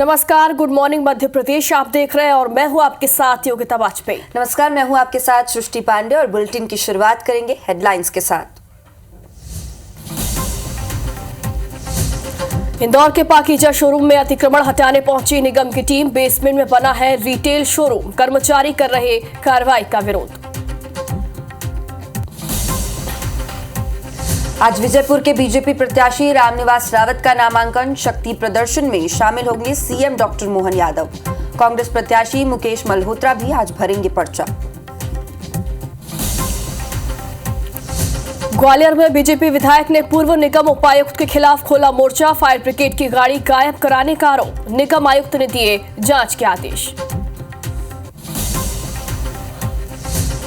नमस्कार, good morning Madhya Pradesh आप देख रहे हैं और मैं हूं आपके साथ योगिता वाजपेयी। नमस्कार, मैं हूं आपके साथ सृष्टि पांडे और बुलेटिन की शुरुआत करेंगे हेडलाइंस के साथ। इंदौर के पाकीजा शोरूम में अतिक्रमण हटाने पहुंची निगम की टीम। बेसमेंट में बना है रिटेल शोरूम, कर्मचारी कर रहे कार्रवाई का विरोध। आज विजयपुर के बीजेपी प्रत्याशी रामनिवास रावत का नामांकन। शक्ति प्रदर्शन में शामिल होंगे सीएम डॉक्टर मोहन यादव। कांग्रेस प्रत्याशी मुकेश मल्होत्रा भी आज भरेंगे पर्चा। ग्वालियर में बीजेपी विधायक ने पूर्व निगम उपायुक्त के खिलाफ खोला मोर्चा। फायर ब्रिगेड की गाड़ी गायब कराने का आरोप। निगम आयुक्त ने दिए जांच के आदेश।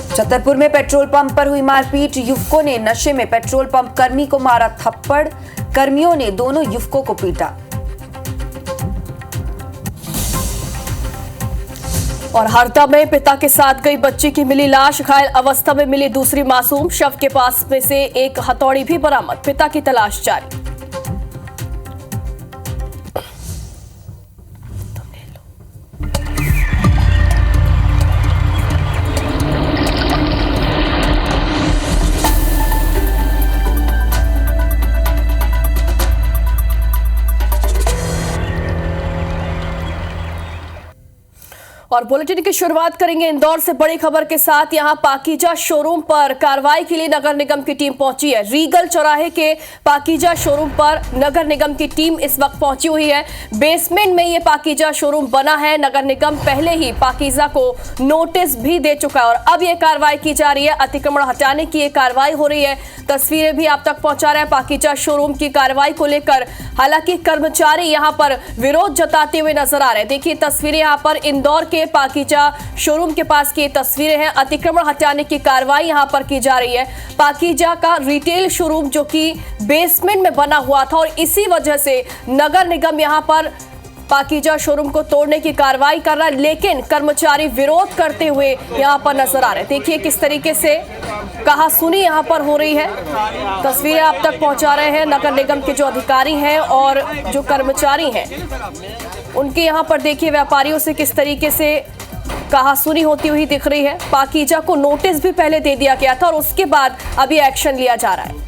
छतरपुर में पेट्रोल पंप पर हुई मारपीट। युवकों ने नशे में पेट्रोल पंप कर्मी को मारा थप्पड़। कर्मियों ने दोनों युवकों को पीटा। और हरदा में पिता के साथ गई बच्ची की मिली लाश। घायल अवस्था में मिली दूसरी मासूम। शव के पास में से एक हथौड़ी भी बरामद। पिता की तलाश जारी। और बुलेटिन की शुरुआत करेंगे इंदौर से बड़ी खबर के साथ। यहां पाकीजा शोरूम पर कार्रवाई के लिए नगर निगम की टीम पहुंची है। रीगल चौराहे के पाकीजा शोरूम पर नगर निगम की टीम इस वक्त पहुंची हुई है। बेसमेंट में यह पाकीजा शोरूम बना है। नगर निगम पहले ही पाकीजा को नोटिस भी दे चुका है और अब यह कार्रवाई की जा रही है। अतिक्रमण हटाने की यह कार्रवाई हो रही है। तस्वीरें भी आप तक पहुंचा रहे हैं पाकीजा शोरूम की कार्रवाई को लेकर। हालांकि कर्मचारी यहां पर विरोध जताते हुए नजर आ रहे हैं। देखिए तस्वीरें यहां पर इंदौर के पाकीजा शोरूम के पास की तस्वीरें हैं। अतिक्रमण हटाने की कार्रवाई यहां पर की जा रही है। पाकीजा का रिटेल शोरूम जो कि बेसमेंट में बना हुआ था और इसी वजह से नगर निगम यहां पर पाकीजा शोरूम को तोड़ने की कार्रवाई कर रहा है, लेकिन कर्मचारी विरोध करते हुए यहां पर नजर आ रहे हैं। देखिए किस तरीके से कहासुनी यहां पर हो रही है। तस्वीरें आप तक पहुंचा रहे हैं नगर निगम के जो अधिकारी हैं और जो कर्मचारी हैं उनके यहां पर। देखिए व्यापारियों से किस तरीके से कहासुनी होती हुई दिख रही है। पाकीजा को नोटिस भी पहले दे दिया गया था और उसके बाद अभी एक्शन लिया जा रहा है।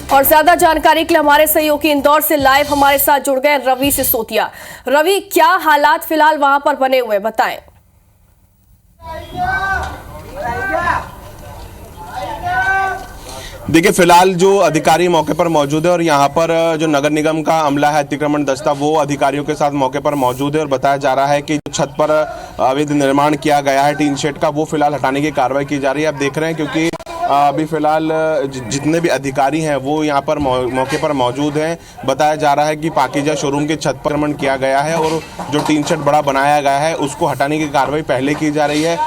और ज्यादा जानकारी के लिए हमारे सहयोगी इंदौर से लाइव हमारे साथ जुड़ गए रवि सिसोदिया। रवि, क्या हालात फिलहाल वहां पर बने हुए बताएं। देखिए फिलहाल जो अधिकारी मौके पर मौजूद है और यहाँ पर जो नगर निगम का अमला है अतिक्रमण दस्ता वो अधिकारियों के साथ मौके पर मौजूद है और बताया जा रहा है कि छत पर अवैध निर्माण किया गया है टीन शेड का, वो फिलहाल हटाने की कार्रवाई की जा रही है। आप देख रहे हैं क्योंकि अभी फिलहाल जितने भी अधिकारी हैं वो यहाँ पर मौके पर मौजूद हैं। बताया जा रहा है कि पाकीजा शोरूम के छत पर अतिक्रमण किया गया है और जो टीन शेड बड़ा बनाया गया है उसको हटाने की कार्रवाई पहले की जा रही है।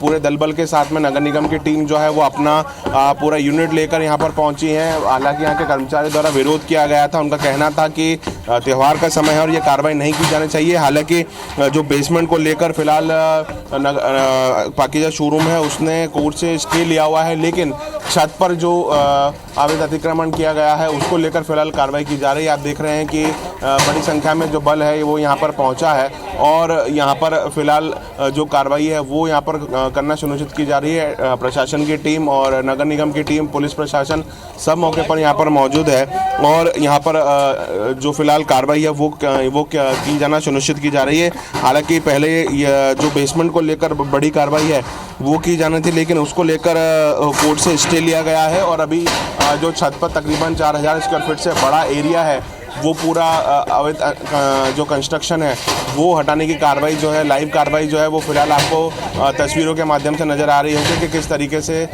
पूरे दल बल के साथ में नगर निगम की टीम जो है वो अपना पूरा यूनिट लेकर यहाँ पर पहुंची है। हालांकि यहाँ के कर्मचारी द्वारा विरोध किया गया था। उनका कहना था कि त्यौहार का समय है और ये कार्रवाई नहीं की जानी चाहिए। हालांकि जो बेसमेंट को लेकर फिलहाल पाकीजा शोरूम है उसने कोर्ट से स्टे लिया हुआ है, लेकिन छत पर जो अवैध अतिक्रमण किया गया है उसको लेकर फिलहाल कार्रवाई की जा रही है। आप देख रहे हैं कि बड़ी संख्या में जो बल है वो यहाँ पर पहुँचा है और यहाँ पर फिलहाल जो कार्रवाई है वो यहाँ पर करना सुनिश्चित की जा रही है। प्रशासन की टीम और नगर निगम की टीम, पुलिस प्रशासन सब मौके पर यहाँ पर मौजूद है और यहाँ पर जो फिलहाल कार्रवाई है वो की जाना सुनिश्चित की जा रही है। हालांकि पहले जो बेसमेंट को लेकर बड़ी कार्रवाई है वो की जानी थी, लेकिन उसको लेकर कोर्ट से स्टे लिया गया है और अभी जो छत पर तकरीबन 4000 स्क्वायर फीट से बड़ा एरिया है वो पूरा अवैध जो कंस्ट्रक्शन है वो हटाने की कार्रवाई जो है, लाइव कार्रवाई जो है वो फिलहाल आपको तस्वीरों के माध्यम से नज़र आ रही होगी कि किस तरीके से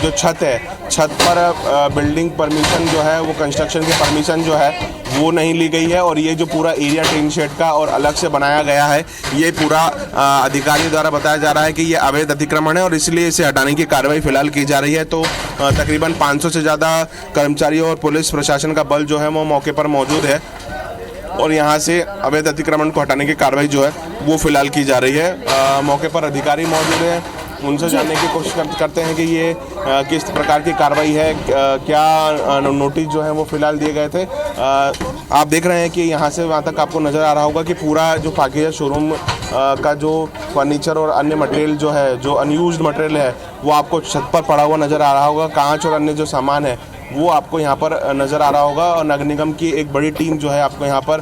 जो छत है, छत पर बिल्डिंग परमिशन जो है वो कंस्ट्रक्शन की परमिशन जो है वो नहीं ली गई है और ये जो पूरा एरिया टीन शेड का और अलग से बनाया गया है ये पूरा अधिकारी द्वारा बताया जा रहा है कि ये अवैध अतिक्रमण है और इसलिए इसे हटाने की कार्रवाई फिलहाल की जा रही है। तो तकरीबन 500 से ज़्यादा कर्मचारियों और पुलिस प्रशासन का बल जो है वो मौके पर मौजूद है और यहाँ से अवैध अतिक्रमण को हटाने की कार्रवाई जो है वो फिलहाल की जा रही है। मौके पर अधिकारी मौजूद हैं, उनसे जानने की कोशिश करते हैं कि ये किस प्रकार की कार्रवाई है, क्या नोटिस जो है वो फिलहाल दिए गए थे। आप देख रहे हैं कि यहाँ से वहाँ तक आपको नज़र आ रहा होगा कि पूरा जो पाकीज़ा शोरूम का जो फर्नीचर और अन्य मटेरियल जो है, जो अनयूज्ड मटेरियल है, वो आपको छत पर पड़ा हुआ नज़र आ रहा होगा। कांच और अन्य जो सामान है वो आपको यहाँ पर नजर आ रहा होगा और नगर निगम की एक बड़ी टीम जो है आपको यहाँ पर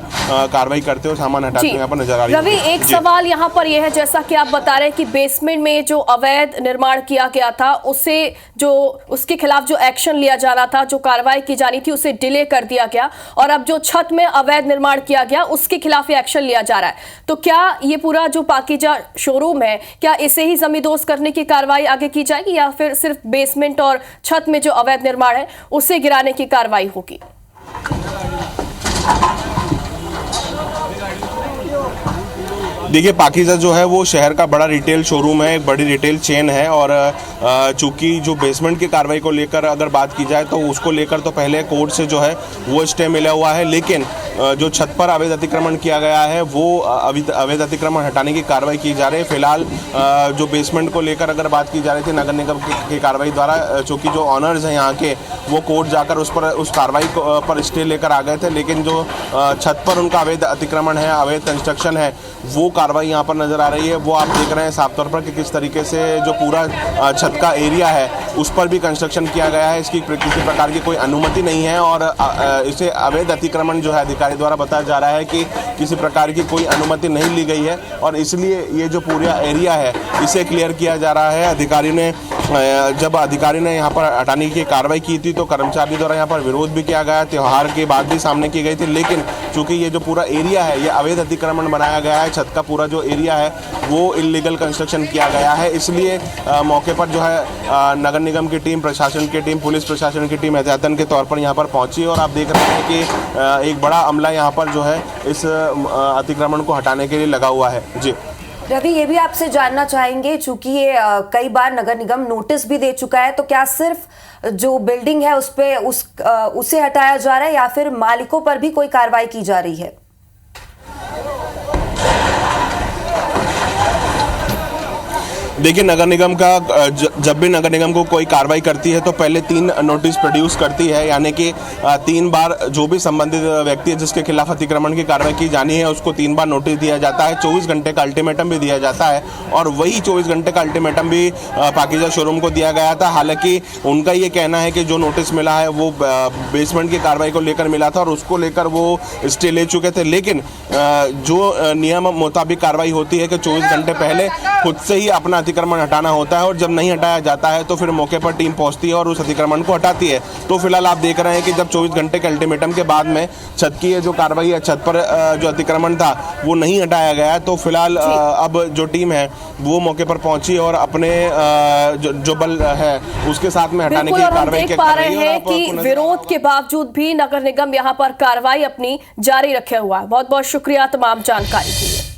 कार्रवाई करते हुए सामान हटाते हुए यहाँ पर नजर आ रही है। रवि, एक सवाल यहाँ पर यह है, जैसा कि आप बता रहे हैं कि बेसमेंट में जो अवैध निर्माण किया गया था उसके खिलाफ जो एक्शन लिया जाना था, जो कार्रवाई की जानी थी, उसे डिले कर दिया गया और अब जो छत में अवैध निर्माण किया गया उसके खिलाफ ये एक्शन लिया जा रहा है। तो क्या ये पूरा जो पाकीज़ा शोरूम है, क्या इसे ही जमींदोज करने की कार्रवाई आगे की जाएगी या फिर सिर्फ बेसमेंट और छत में जो अवैध निर्माण है उसे गिराने की कार्रवाई होगी? देखिए, पाकीज़ा जो है वो शहर का बड़ा रिटेल शोरूम है, एक बड़ी रिटेल चेन है और चूंकि जो बेसमेंट की कार्रवाई को लेकर अगर बात की जाए तो उसको लेकर तो पहले कोर्ट से जो है वो स्टे मिला हुआ है, लेकिन जो छत पर अवैध अतिक्रमण किया गया है वो अवैध अतिक्रमण हटाने की कार्रवाई की जा रही है। फिलहाल जो बेसमेंट को लेकर अगर बात की जा रही थी नगर निगम की कार्रवाई द्वारा, चूँकि जो ऑनर्स हैं यहाँ के वो कोर्ट जाकर उस कार्रवाई पर स्टे लेकर आ गए थे, लेकिन जो छत पर उनका अवैध अतिक्रमण है, अवैध कंस्ट्रक्शन है, वो कार्रवाई यहाँ पर नज़र आ रही है। वो आप देख रहे हैं साफ तौर पर कि किस तरीके से जो पूरा छत का एरिया है उस पर भी कंस्ट्रक्शन किया गया है। इसकी किसी प्रकार की कोई अनुमति नहीं है और इसे अवैध अतिक्रमण जो है अधिकारी द्वारा बताया जा रहा है कि किसी प्रकार की कोई अनुमति नहीं ली गई है और इसलिए ये जो पूरा एरिया है इसे क्लियर किया जा रहा है। जब अधिकारी ने यहाँ पर हटाने की कार्रवाई की थी तो कर्मचारी द्वारा यहाँ पर विरोध भी किया गया, त्यौहार के बाद भी सामने की गई थी, लेकिन चूंकि ये जो पूरा एरिया है ये अवैध अतिक्रमण बनाया गया है, छत का पूरा जो एरिया है वो इल्लीगल कंस्ट्रक्शन किया गया है, इसलिए मौके पर जो है नगर निगम की टीम, प्रशासन की टीम, पुलिस प्रशासन की टीम एहतियातन के तौर पर यहाँ पर पहुंची और आप देख रहे हैं कि एक बड़ा अमला यहाँ पर जो है इस अतिक्रमण को हटाने के लिए लगा हुआ है। जी रवि, ये भी आपसे जानना चाहेंगे, चूंकि ये कई बार नगर निगम नोटिस भी दे चुका है, तो क्या सिर्फ जो बिल्डिंग है उसे हटाया जा रहा है या फिर मालिकों पर भी कोई कार्रवाई की जा रही है? देखिए, नगर निगम का जब भी नगर निगम को कोई कार्रवाई करती है तो पहले 3 नोटिस प्रोड्यूस करती है, यानी कि 3 बार जो भी संबंधित व्यक्ति है जिसके खिलाफ अतिक्रमण की कार्रवाई की जानी है उसको 3 बार नोटिस दिया जाता है, 24 घंटे का अल्टीमेटम भी दिया जाता है और वही 24 घंटे का अल्टीमेटम भी पाकीज़ा शोरूम को दिया गया था। हालांकि उनका ये कहना है कि जो नोटिस मिला है वो बेसमेंट की कार्रवाई को लेकर मिला था और उसको लेकर वो स्टे ले चुके थे, लेकिन जो नियम मुताबिक कार्रवाई होती है कि 24 घंटे पहले खुद से ही अपना अतिक्रमण हटाना होता है और जब नहीं हटाया जाता है तो फिर मौके पर टीम पहुंचती है और उस अतिक्रमण को हटाती है। तो फिलहाल आप देख रहे हैं कि जब 24 घंटे के अल्टीमेटम के बाद में छत की जो कार्रवाई है, छत पर जो अतिक्रमण था वो नहीं हटाया गया, तो फिलहाल अब जो टीम है वो मौके पर पहुंची और अपने जो बल है उसके साथ में हटाने की कार्रवाई कर रही है। कि विरोध के बावजूद भी नगर निगम यहाँ पर कार्रवाई अपनी जारी रखे हुआ है। बहुत बहुत शुक्रिया तमाम जानकारी के लिए।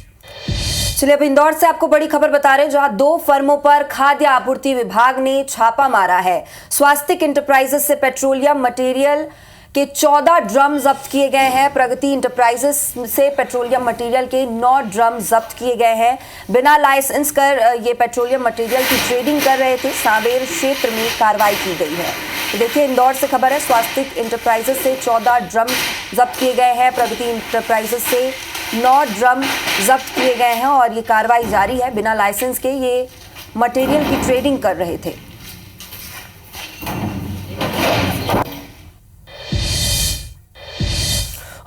चलिए, अब इंदौर से आपको बड़ी खबर बता रहे हैं, जहां 2 फर्मों पर खाद्य आपूर्ति विभाग ने छापा मारा है। स्वास्तिक इंटरप्राइजेस से पेट्रोलियम मटेरियल के 14 ड्रम जब्त किए गए हैं। प्रगति इंटरप्राइजेस से पेट्रोलियम मटेरियल के 9 ड्रम जब्त किए गए हैं। बिना लाइसेंस कर ये पेट्रोलियम मटेरियल की ट्रेडिंग कर रहे थे। सांवेर क्षेत्र में कार्रवाई की गई है। तो देखिए, इंदौर से खबर है, स्वास्तिक इंटरप्राइजेस से 14 ड्रम जब्त किए गए हैं। प्रगति इंटरप्राइजेस से 9 ड्रम जब्त किए गए हैं और ये कार्रवाई जारी है। बिना लाइसेंस के ये मटेरियल की ट्रेडिंग कर रहे थे।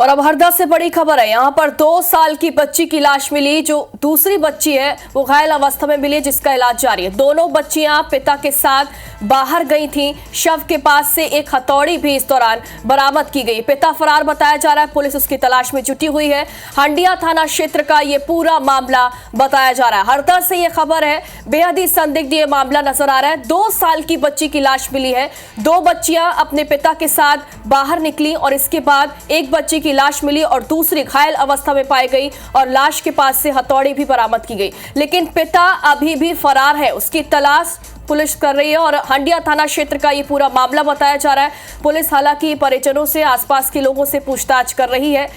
और अब हरदा से बड़ी खबर है, यहाँ पर 2 साल की बच्ची की लाश मिली। जो दूसरी बच्ची है वो घायल अवस्था में मिली, जिसका इलाज जारी है। दोनों बच्चियां पिता के साथ बाहर गई थीं। शव के पास से एक हथौड़ी भी इस दौरान बरामद की गई। पिता फरार बताया जा रहा है, पुलिस उसकी तलाश में जुटी हुई है। हंडिया थाना क्षेत्र का ये पूरा मामला बताया जा रहा है। हरदा से ये खबर है, बेहद ही संदिग्ध ये मामला नजर आ रहा है। 2 साल की बच्ची की लाश मिली है। 2 बच्चियां अपने पिता के साथ बाहर निकली और इसके बाद एक बच्ची की लाश मिली और दूसरी घायल अवस्था में पाई गई और लाश के पास से हथौड़ी भी बरामद की गई। लेकिन पिता अभी भी फरार है, उसकी तलाश पुलिस कर रही है और हंडिया थाना क्षेत्र का ये पूरा मामला बताया जा रहा है। पुलिस हालांकि परिजनों से, आसपास के लोगों से पूछताछ कर रही है।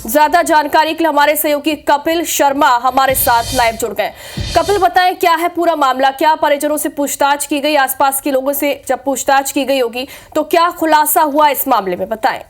ज्यादा जानकारी के लिए हमारे सहयोगी कपिल शर्मा हमारे साथ लाइव जुड़ गए। कपिल, बताएं क्या है पूरा मामला, क्या परिजनों से पूछताछ की गई, आसपास के लोगों से जब पूछताछ की गई होगी तो क्या खुलासा हुआ इस मामले में, बताएं।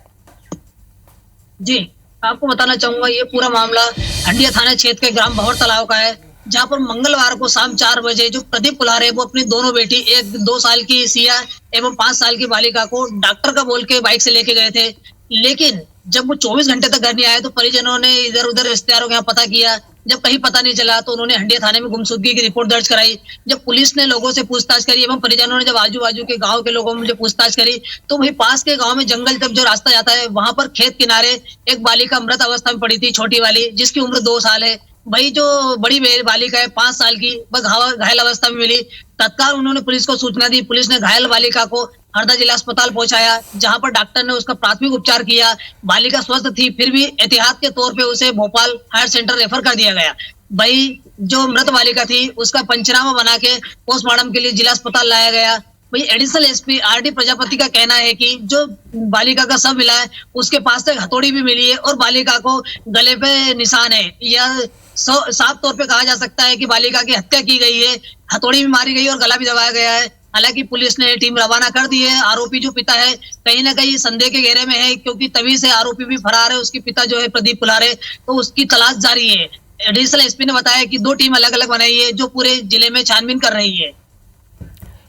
जी, आपको बताना चाहूंगा ये पूरा मामला हंडिया थाना क्षेत्र के ग्राम भंवर तालाब का है, जहां पर मंगलवार को शाम 4 बजे जो प्रदीप कुल्हार है वो अपनी दोनों बेटी, एक 2 साल की सिया एवं 5 साल की बालिका को डॉक्टर का बोल के बाइक से लेके गए थे। लेकिन जब वो 24 घंटे तक घर नहीं आए तो परिजनों ने इधर उधर रिश्तेदारों के यहाँ पता किया। जब कहीं पता नहीं चला तो उन्होंने हंडिया थाने में गुमशुदगी की रिपोर्ट दर्ज कराई। जब पुलिस ने लोगों से पूछताछ करी एवं परिजनों ने जब आजू बाजू के गांव के लोगों में जब पूछताछ करी तो वही पास के गांव में जंगल तक जो रास्ता जाता है वहां पर खेत किनारे एक बालिका मृत अवस्था में पड़ी थी, छोटी वाली, जिसकी उम्र 2 साल है। वही जो बड़ी बालिका है 5 साल की, वह घायल अवस्था में मिली। तत्काल उन्होंने पुलिस को सूचना दी। पुलिस ने घायल बालिका को हरदा जिला अस्पताल पहुंचाया, जहां पर डॉक्टर ने उसका प्राथमिक उपचार किया। बालिका स्वस्थ थी, फिर भी एहतियात के तौर पे उसे भोपाल हायर सेंटर रेफर कर दिया गया। वही जो मृत बालिका थी उसका पंचनामा बना के पोस्टमार्टम के लिए जिला अस्पताल लाया गया। वही एडिशनल एसपी आरडी प्रजापति का कहना है कि जो बालिका का शव मिला है उसके पास से हथौड़ी भी मिली है और बालिका को गले पे निशान है। यह साफ तौर पे कहा जा सकता है कि बालिका की हत्या की गई है, हथौड़ी भी मारी गई और गला भी दबाया गया है। हालांकि पुलिस ने टीम रवाना कर दी है। आरोपी जो पिता है कहीं ना कहीं संदेह के घेरे में है, क्योंकि तभी से आरोपी भी फरार है। उसके पिता जो है प्रदीप कुल्हार है, तो उसकी तलाश जारी है। एडिशनल एसपी ने बताया कि 2 टीम अलग अलग बनाई है जो पूरे जिले में छानबीन कर रही है।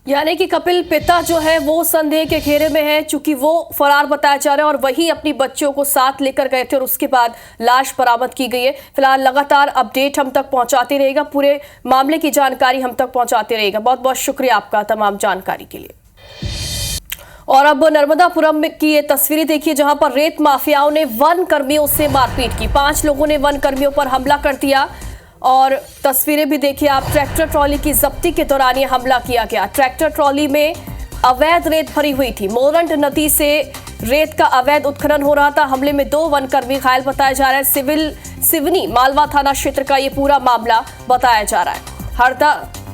यानी कि कपिल, पिता जो है वो संदेह के घेरे में है, चूंकि वो फरार बताया जा रहा है और वही अपनी बच्चों को साथ लेकर गए थे और उसके बाद लाश बरामद की गई है। फिलहाल लगातार अपडेट हम तक पहुंचाते रहेगा, पूरे मामले की जानकारी हम तक पहुंचाते रहेगा। बहुत बहुत शुक्रिया आपका तमाम जानकारी के लिए। और अब नर्मदापुरम की ये तस्वीरें देखिए, जहां पर रेत माफियाओं ने वन कर्मियों से मारपीट की। 5 लोगों ने वन कर्मियों पर हमला कर दिया और तस्वीरें भी देखिए आप। ट्रैक्टर ट्रॉली की जब्ती के दौरान ये हमला किया गया। ट्रैक्टर ट्रॉली में अवैध रेत भरी हुई थी। मोरंड नदी से रेत का अवैध उत्खनन हो रहा था। हमले में 2 वनकर्मी घायल बताया जा रहा है। सिवनी मालवा थाना क्षेत्र का ये पूरा मामला बताया जा रहा है। हरदा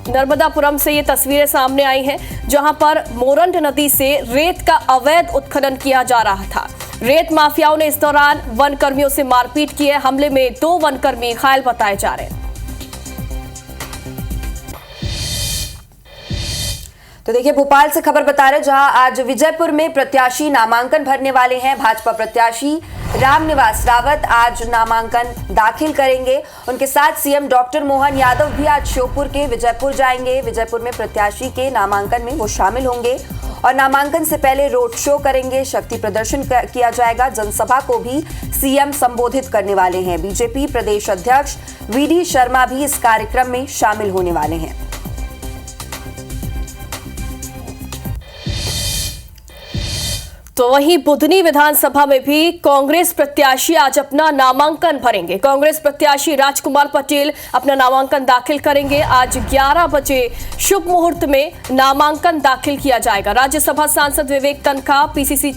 नर्मदापुरम से ये तस्वीरें सामने आई हैं, जहां पर मोरंड नदी से रेत का अवैध उत्खनन किया जा रहा था। रेत माफियाओं ने इस दौरान वन कर्मियों से मारपीट की है। हमले में 2 वनकर्मी घायल बताए जा रहे हैं। तो देखिए, भोपाल से खबर बता रहे जहां आज विजयपुर में प्रत्याशी नामांकन भरने वाले हैं। भाजपा प्रत्याशी रामनिवास रावत आज नामांकन दाखिल करेंगे। उनके साथ सीएम डॉक्टर मोहन यादव भी आज श्योपुर के विजयपुर जाएंगे। विजयपुर में प्रत्याशी के नामांकन में वो शामिल होंगे और नामांकन से पहले रोड शो करेंगे, शक्ति प्रदर्शन किया जाएगा। जनसभा को भी सीएम संबोधित करने वाले हैं। बीजेपी प्रदेश अध्यक्ष वीडी शर्मा भी इस कार्यक्रम में शामिल होने वाले हैं। तो वहीं बुधनी विधानसभा में भी कांग्रेस प्रत्याशी आज अपना नामांकन भरेंगे। कांग्रेस प्रत्याशी राजकुमार पटेल अपना नामांकन दाखिल करेंगे। आज 11 बजे शुभ मुहूर्त में नामांकन दाखिल किया जाएगा। राज्यसभा सांसद विवेक तनखा, पीसीसी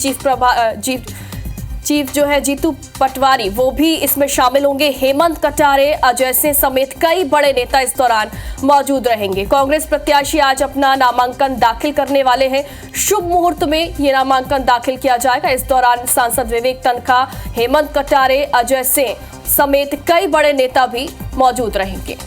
चीफ जो है जीतू पटवारी, वो भी इसमें शामिल होंगे। हेमंत कटारे, अजय सिंह समेत कई बड़े नेता इस दौरान मौजूद रहेंगे। कांग्रेस प्रत्याशी आज अपना नामांकन दाखिल करने वाले हैं। शुभ मुहूर्त में ये नामांकन दाखिल किया जाएगा। इस दौरान सांसद विवेक तनखा, हेमंत कटारे, अजय सिंह समेत कई बड़े नेता भी मौजूद रहेंगे।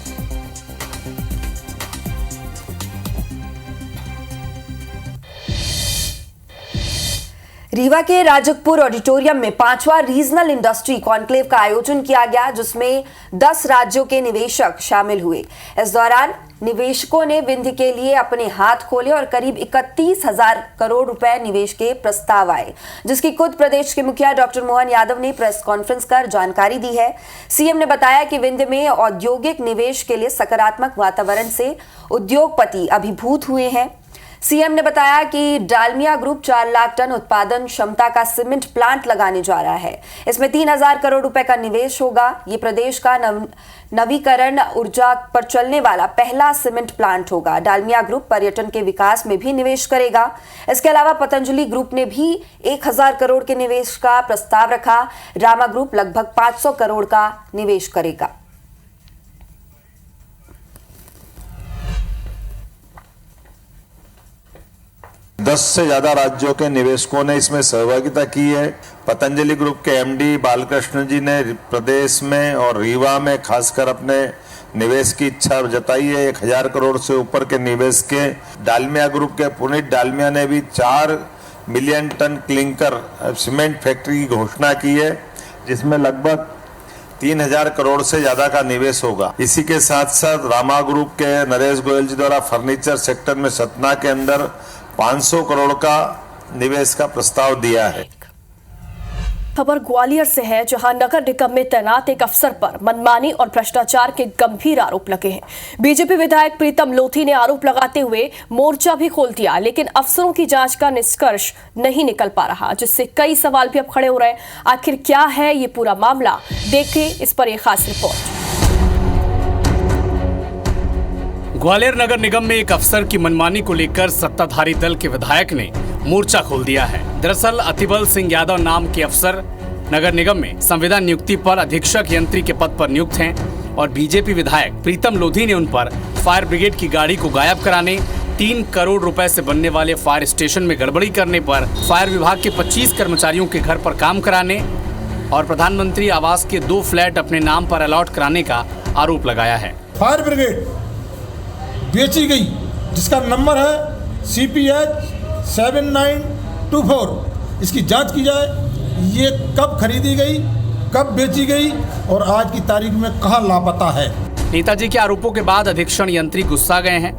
रीवा के राजकपुर ऑडिटोरियम में 5वां रीजनल इंडस्ट्री कॉन्क्लेव का आयोजन किया गया, जिसमें 10 राज्यों के निवेशक शामिल हुए। इस दौरान निवेशकों ने विंध्य के लिए अपने हाथ खोले और करीब 31,000 करोड़ रुपए निवेश के प्रस्ताव आए, जिसकी खुद प्रदेश के मुखिया डॉक्टर मोहन यादव ने प्रेस कॉन्फ्रेंस कर जानकारी दी है। सीएम ने बताया कि विंध्य में औद्योगिक निवेश के लिए सकारात्मक वातावरण से उद्योगपति अभिभूत हुए हैं। सीएम ने बताया कि डालमिया ग्रुप 4 लाख टन उत्पादन क्षमता का सीमेंट प्लांट लगाने जा रहा है। इसमें 3,000 करोड़ रुपए का निवेश होगा। ये प्रदेश का नवीकरण ऊर्जा पर चलने वाला पहला सीमेंट प्लांट होगा। डालमिया ग्रुप पर्यटन के विकास में भी निवेश करेगा। इसके अलावा पतंजलि ग्रुप ने भी 1,000 करोड़ के निवेश का प्रस्ताव रखा। रामा ग्रुप लगभग 500 करोड़ का निवेश करेगा। 10 से ज्यादा राज्यों के निवेशकों ने इसमें सहभागिता की है। पतंजलि ग्रुप के एमडी बालकृष्ण जी ने प्रदेश में और रीवा में खासकर अपने निवेश की इच्छा जताई है। 1000 करोड़ से ऊपर के निवेश के डालमिया ग्रुप के पुनीत डालमिया ने भी 4 million ton clinker cement factory की घोषणा की है, जिसमें लगभग 3000 करोड़ से ज्यादा का निवेश होगा। इसी के साथ साथ रामा ग्रुप के नरेश गोयल जी द्वारा फर्नीचर सेक्टर में सतना के अंदर 500 करोड़ का निवेश का प्रस्ताव दिया है। खबर ग्वालियर से है, जहां नगर निगम में तैनात एक अफसर पर मनमानी और भ्रष्टाचार के गंभीर आरोप लगे हैं। बीजेपी विधायक प्रीतम लोधी ने आरोप लगाते हुए मोर्चा भी खोल दिया, लेकिन अफसरों की जांच का निष्कर्ष नहीं निकल पा रहा, जिससे कई सवाल भी अब खड़े हो रहे हैं। आखिर क्या है ये पूरा मामला, देखें इस पर यह खास रिपोर्ट। ग्वालियर नगर निगम में एक अफसर की मनमानी को लेकर सत्ताधारी दल के विधायक ने मोर्चा खोल दिया है। दरअसल अतिबल सिंह यादव नाम के अफसर नगर निगम में संविदा नियुक्ति पर अधीक्षक यंत्री के पद पर नियुक्त हैं और बीजेपी विधायक प्रीतम लोधी ने उन पर फायर ब्रिगेड की गाड़ी को गायब कराने, 3 करोड़ रुपए से बनने वाले फायर स्टेशन में गड़बड़ी करने पर, फायर विभाग के 25 कर्मचारियों के घर पर काम कराने और प्रधानमंत्री आवास के 2 फ्लैट अपने नाम पर अलॉट कराने का आरोप लगाया है। फायर ब्रिगेड बेची गई, जिसका नंबर है CPH 7924। इसकी जांच की जाए, ये कब खरीदी गई, कब बेची गई और आज की तारीख में कहां लापता है। नेताजी के आरोपों के बाद अधीक्षण यंत्री गुस्सा गए हैं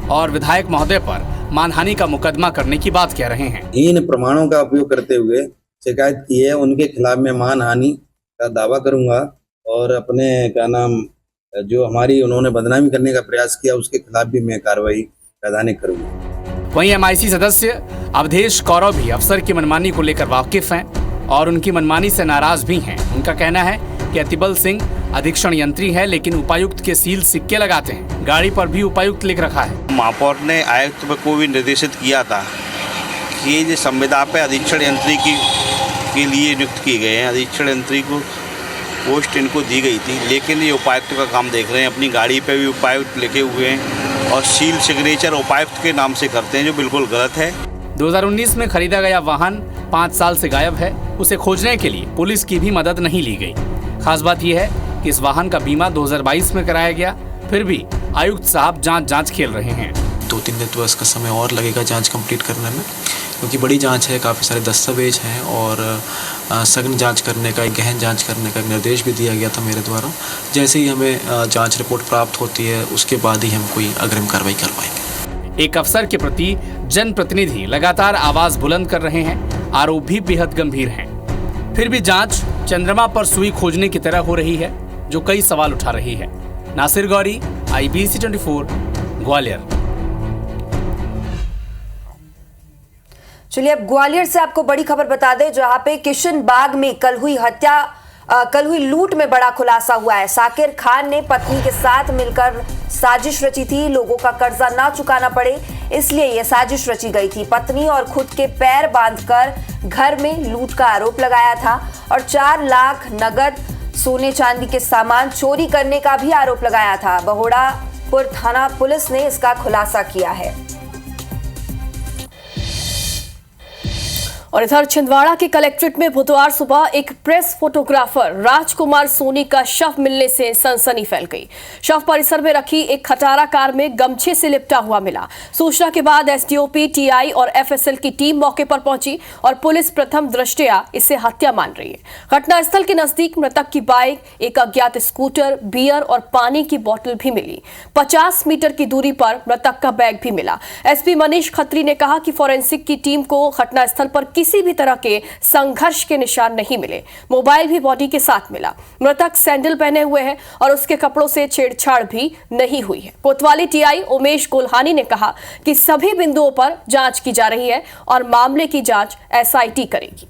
और विधायक महोदय पर मानहानि का मुकदमा करने की बात कह रहे हैं। इन प्रमाणों का उपयोग करते हुए शिकायत की है, उनके खिलाफ मैं मानहानि का दावा करूंगा और अपने क्या नाम जो हमारी उन्होंने बदनामी करने का प्रयास किया उसके खिलाफ भी मैं कार्रवाई वैधानिक करूंगा। वहीं MIC सदस्य अवधेश कौरव भी अफसर की मनमानी को लेकर वाकिफ हैं और उनकी मनमानी से नाराज भी हैं। उनका कहना है कि अतिबल सिंह अधीक्षण यंत्री है, लेकिन उपायुक्त के सील सिक्के लगाते हैं। गाड़ी पर भी उपायुक्त लिख रखा है। महापौर ने आयुक्त को भी निर्देशित किया था कि ये संविदा पे अधीक्षण यंत्री के लिए नियुक्त किए गए हैं। अधीक्षण यंत्री को पोस्ट इनको दी गई थी, लेकिन ये उपायुक्त का काम देख रहे हैं। अपनी गाड़ी पे भी उपायुक्त लिखे हुए हैं और सील सिग्नेचर उपायुक्त के नाम से करते हैं, जो बिल्कुल गलत है। 2019 में खरीदा गया वाहन 5 साल से गायब है। उसे खोजने के लिए पुलिस की भी मदद नहीं ली गई। खास बात यह है कि इस वाहन का बीमा 2022 में कराया गया, फिर भी आयुक्त साहब जांच खेल रहे हैं। 2-3 दिन तो इसका समय और लगेगा जांच कंप्लीट करने में, क्योंकि बड़ी जांच है, काफ़ी सारे दस्तावेज हैं और सघन जांच करने का, गहन जांच करने का निर्देश भी दिया गया था मेरे द्वारा। जैसे ही हमें जांच रिपोर्ट प्राप्त होती है, उसके बाद ही हम कोई अग्रिम कार्रवाई कर पाएंगे। एक अफसर के प्रति जनप्रतिनिधि लगातार आवाज बुलंद कर रहे हैं। आरोप भी बेहद गंभीर हैं। फिर भी जांच चंद्रमा पर सुई खोजने की तरह हो रही है, जो कई सवाल उठा रही है। नासिर गौरी, IBC 24, ग्वालियर। चलिए अब ग्वालियर से आपको बड़ी खबर बता दें, जहां पे किशन बाग में कल हुई लूट में बड़ा खुलासा हुआ है। साकिर खान ने पत्नी के साथ मिलकर साजिश रची थी। लोगों का कर्जा ना चुकाना पड़े, इसलिए यह साजिश रची गई थी। पत्नी और खुद के पैर बांधकर घर में लूट का आरोप लगाया था और 4 लाख नगद, सोने चांदी के सामान चोरी करने का भी आरोप लगाया था। बहोड़ापुर थाना पुलिस ने इसका खुलासा किया है। और इधर छिंदवाड़ा के कलेक्ट्रेट में बुधवार सुबह एक प्रेस फोटोग्राफर राजकुमार सोनी का शव मिलने से सनसनी फैल गई। शव परिसर में रखी एक खटारा कार में गमछे से लिपटा हुआ मिला। सूचना के बाद SDOP, TI और FSL की टीम मौके पर पहुंची और पुलिस प्रथम दृष्टया इसे हत्या मान रही है। घटनास्थल के नजदीक मृतक की बाइक, एक अज्ञात स्कूटर, बियर और पानी की बोतल भी मिली। 50 मीटर की दूरी पर मृतक का बैग भी मिला। SP मनीष खत्री ने कहा कि फॉरेंसिक की टीम को घटनास्थल पर किसी भी तरह के संघर्ष के निशान नहीं मिले। मोबाइल भी बॉडी के साथ मिला। मृतक सैंडल पहने हुए है और उसके कपड़ों से छेड़छाड़ भी नहीं हुई है। कोतवाली TI उमेश गोल्हानी ने कहा कि सभी बिंदुओं पर जांच की जा रही है और मामले की जांच SIT करेगी।